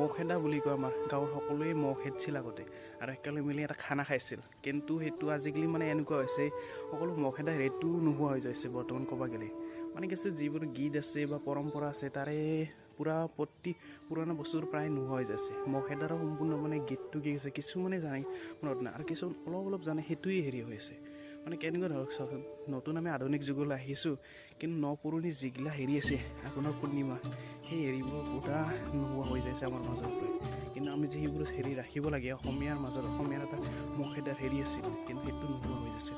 মহ খেদা বুলি কয় আমাৰ গাঁৱৰ সকলোৱে মহ খেদিছিল আগতে আৰু একেলগে মিলি এটা খানা খাইছিল কিন্তু সেইটো আজিকালি মানে এনেকুৱা হৈছে সকলো মহ খেদা ৰেটো নোহোৱা হৈ যাইছে বৰ্তমান ক'ব গ'লে মানে কি যিবোৰ গীত আছে বা পৰম্পৰা আছে তাৰে পূৰা প্ৰতি পুৰণা বস্তুৰ প্ৰায় নোহোৱা হৈ যাইছে মহ খেদাৰো সম্পূৰ্ণ মানে গীতটো কি হৈছে কিছুমানে জানে মনত নাই আৰু কিছুমান অলপ জানে সেইটোৱে হেৰি হৈ আছে মানে কেনেকুৱা ধৰক চাওকচোন নতুন আমি আধুনিক যুগলৈ আহিছোঁ কিন্তু পুৰণি যিগিলা হেৰি আছে আঘোণৰ পূৰ্ণিমা সেই হেৰিবোৰ পুৰা নোহোৱা হৈ যাইছে আমাৰ মাজৰ পৰা কিন্তু আমি যে সেইবোৰ হেৰি ৰাখিব লাগে অসমীয়াৰ মাজত অসমীয়াৰ এটা মহ খেদাৰ হেৰি আছিল কিন্তু সেইটো নোহোৱা হৈ যাইছে